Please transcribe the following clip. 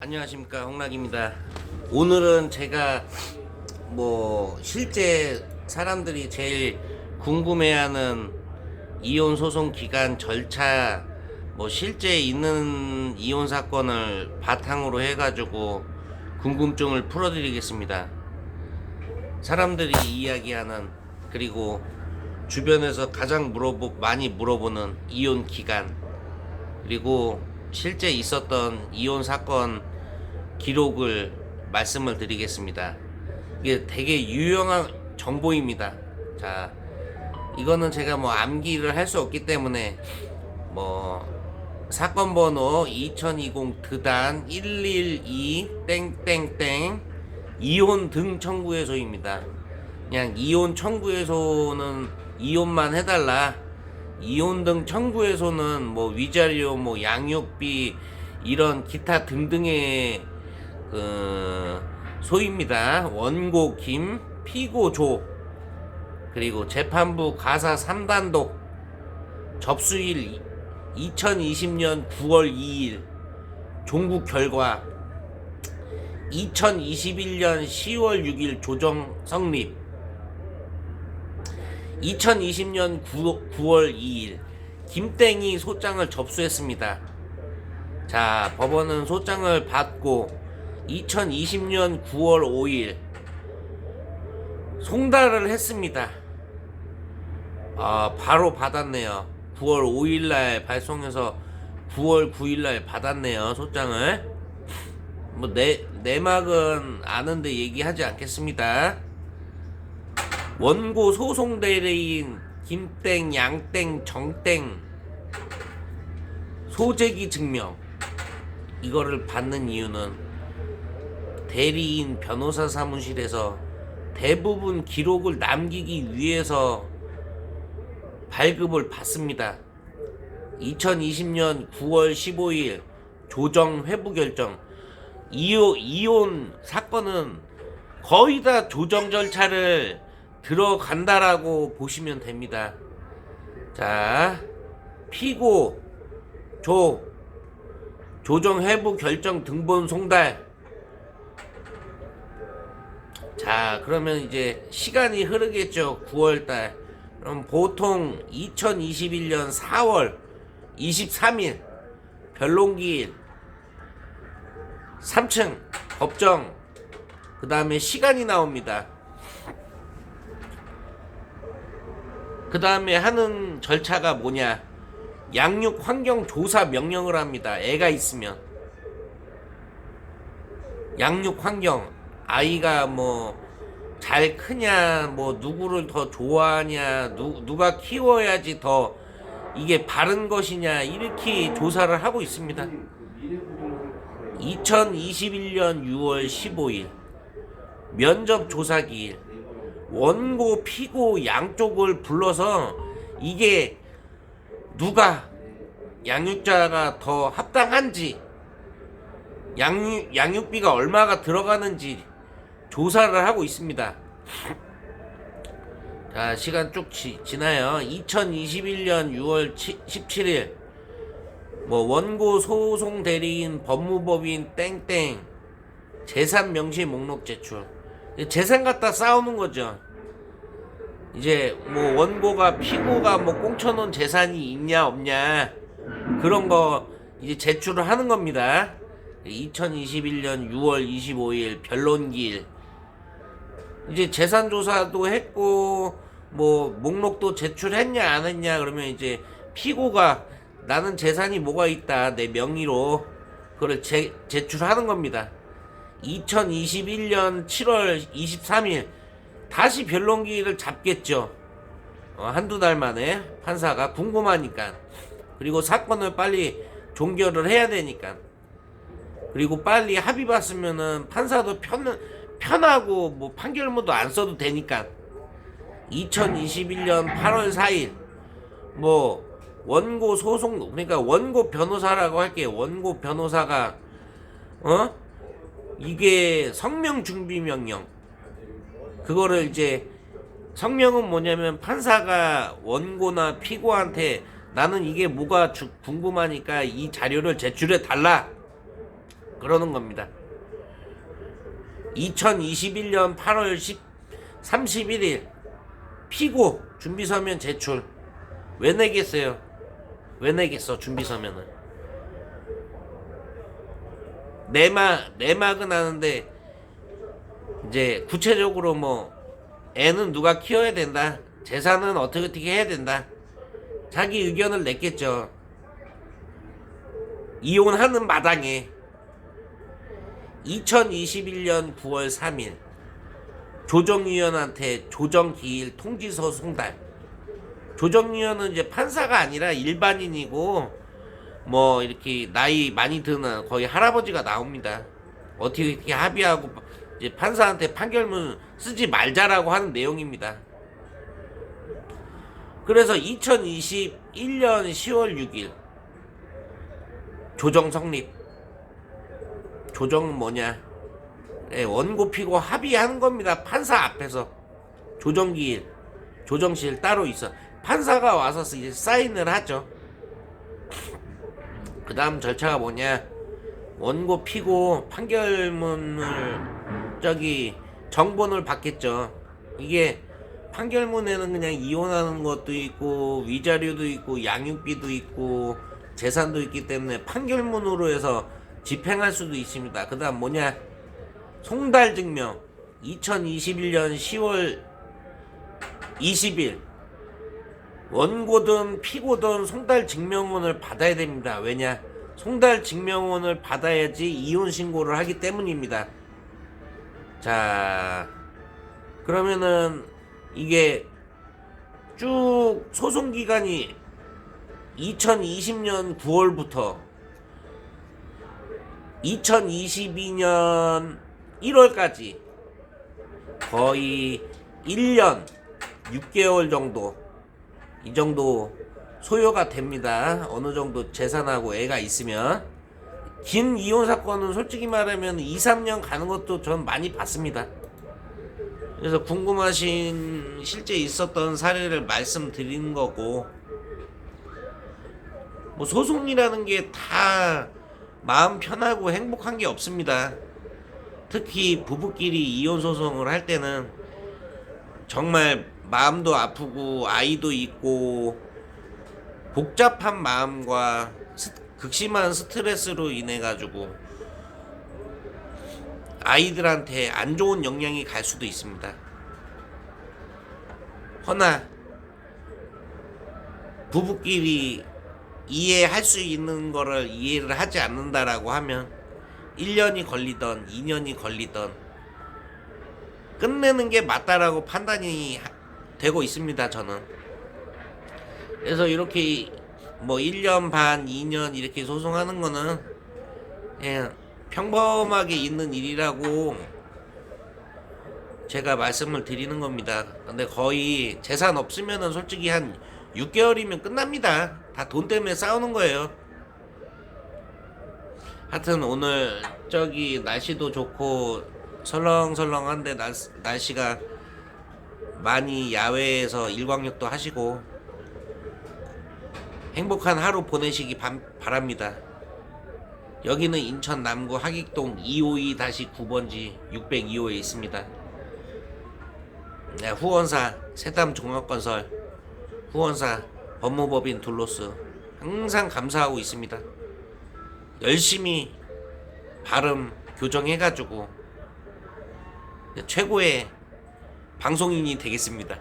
안녕하십니까, 홍락입니다. 오늘은 제가 실제 사람들이 제일 궁금해하는 이혼 소송 기간 절차, 실제 있는 이혼 사건을 바탕으로 해가지고 궁금증을 풀어드리겠습니다. 사람들이 이야기하는, 그리고 주변에서 가장 많이 물어보는 이혼 기간, 그리고 실제 있었던 이혼 사건 기록을 말씀을 드리겠습니다. 이게 되게 유용한 정보입니다. 자, 이거는 제가 암기를 할 수 없기 때문에 사건 번호 2020 드단 112 땡땡땡 이혼 등 청구해소입니다. 그냥 이혼 청구해소는 이혼만 해달라, 이혼 등 청구해소는 위자료, 양육비 이런 기타 등등의 소입니다. 원고 김, 피고 조, 그리고 재판부 가사 3단독, 접수일 2020년 9월 2일, 종국 결과 2021년 10월 6일 조정 성립, 2020년 9월 2일 김땡이 소장을 접수했습니다. 자, 법원은 소장을 받고 2020년 9월 5일 송달을 했습니다. 바로 받았네요. 9월 5일날 발송해서 9월 9일날 받았네요, 소장을. 내막은 아는데 얘기하지 않겠습니다. 원고 소송 대리인 김땡, 양땡, 정땡 소재기 증명, 이거를 받는 이유는 대리인 변호사 사무실에서 대부분 기록을 남기기 위해서 발급을 받습니다. 2020년 9월 15일 조정 회부 결정. 이혼 사건은 거의 다 조정 절차를 들어간다라고 보시면 됩니다. 자, 피고 조정 회부 결정 등본 송달. 자, 그러면 이제 시간이 흐르겠죠. 9월달. 그럼 보통 2021년 4월 23일 변론기일 3층 법정, 그 다음에 시간이 나옵니다. 그 다음에 하는 절차가 뭐냐, 양육 환경 조사 명령을 합니다. 애가 있으면 양육 환경, 아이가 잘 크냐, 누구를 더 좋아하냐, 누가 키워야지 더 이게 바른 것이냐, 이렇게 조사를 하고 있습니다. 2021년 6월 15일 면접 조사 기일, 원고 피고 양쪽을 불러서 이게 누가 양육자가 더 합당한지, 양육비가 얼마가 들어가는지 조사를 하고 있습니다. 자, 시간 쭉 지나요. 2021년 6월 17일 원고 소송 대리인 법무법인 땡땡 재산 명시 목록 제출. 재산 갖다 싸우는 거죠. 이제 원고가 피고가 꽁쳐놓은 재산이 있냐 없냐, 그런 거 이제 제출을 하는 겁니다. 2021년 6월 25일 변론기일 이제 재산 조사도 했고 목록도 제출했냐 안 했냐, 그러면 이제 피고가 나는 재산이 뭐가 있다, 내 명의로, 그걸 제출하는 겁니다. 2021년 7월 23일 다시 변론기일을 잡겠죠. 한두 달 만에 판사가 궁금하니까, 그리고 사건을 빨리 종결을 해야 되니까, 그리고 빨리 합의 봤으면은 판사도 편하고 판결문도 안 써도 되니까. 2021년 8월 4일 원고 소송, 그러니까 원고 변호사라고 할게요. 원고 변호사가 이게 성명 준비 명령, 그거를 이제, 성명은 뭐냐면 판사가 원고나 피고한테 나는 이게 뭐가 궁금하니까 이 자료를 제출해 달라, 그러는 겁니다. 2021년 8월 31일 피고 준비서면 제출. 왜 내겠어요? 왜 내겠어 준비서면은. 내막은 하는데 이제 구체적으로 뭐 애는 누가 키워야 된다, 재산은 어떻게 해야 된다, 자기 의견을 냈겠죠. 이혼하는 마당에 2021년 9월 3일 조정위원한테 조정기일 통지서 송달. 조정위원은 이제 판사가 아니라 일반인이고 뭐 이렇게 나이 많이 드는 거의 할아버지가 나옵니다. 어떻게 합의하고 이제 판사한테 판결문 쓰지 말자라고 하는 내용입니다. 그래서 2021년 10월 6일 조정 성립. 조정은 뭐냐? 원고 피고 합의하는 겁니다. 판사 앞에서. 조정기일, 조정실 따로 있어. 판사가 와서 이제 사인을 하죠. 그 다음 절차가 뭐냐? 원고 피고 판결문을 정본을 받겠죠. 이게 판결문에는 그냥 이혼하는 것도 있고 위자료도 있고 양육비도 있고 재산도 있기 때문에 판결문으로 해서 집행할 수도 있습니다. 그 다음 뭐냐? 송달증명. 2021년 10월 20일 원고든 피고든 송달증명원을 받아야 됩니다. 왜냐? 송달증명원을 받아야지 이혼신고를 하기 때문입니다. 자, 그러면은 이게 쭉 소송기간이 2020년 9월부터 2022년 1월까지 거의 1년 6개월 정도, 이 정도 소요가 됩니다. 어느 정도 재산하고 애가 있으면. 긴 이혼 사건은 솔직히 말하면 2, 3년 가는 것도 전 많이 봤습니다. 그래서 궁금하신 실제 있었던 사례를 말씀드리는 거고, 뭐 소송이라는 게 다 마음 편하고 행복한 게 없습니다. 특히 부부끼리 이혼 소송을 할 때는 정말 마음도 아프고 아이도 있고 복잡한 마음과 극심한 스트레스로 인해 가지고 아이들한테 안 좋은 영향이 갈 수도 있습니다. 허나 부부끼리 이해할 수 있는 거를 이해를 하지 않는다라고 하면 1년이 걸리던 2년이 걸리던 끝내는 게 맞다라고 판단이 되고 있습니다. 저는. 그래서 이렇게 뭐 1년 반, 2년 이렇게 소송하는 거는 그냥 평범하게 있는 일이라고 제가 말씀을 드리는 겁니다. 근데 거의 재산 없으면은 솔직히 한 6개월이면 끝납니다. 다 돈 때문에 싸우는 거예요. 하여튼 오늘 날씨도 좋고 설렁설렁한데 날씨가 많이 야외에서 일광욕도 하시고 행복한 하루 보내시기 바랍니다. 여기는 인천 남구 하객동 252-9번지 602호에 있습니다. 네, 후원사 세담종합건설, 후원사 법무법인 둘로스 항상 감사하고 있습니다. 열심히 발음 교정해가지고 최고의 방송인이 되겠습니다.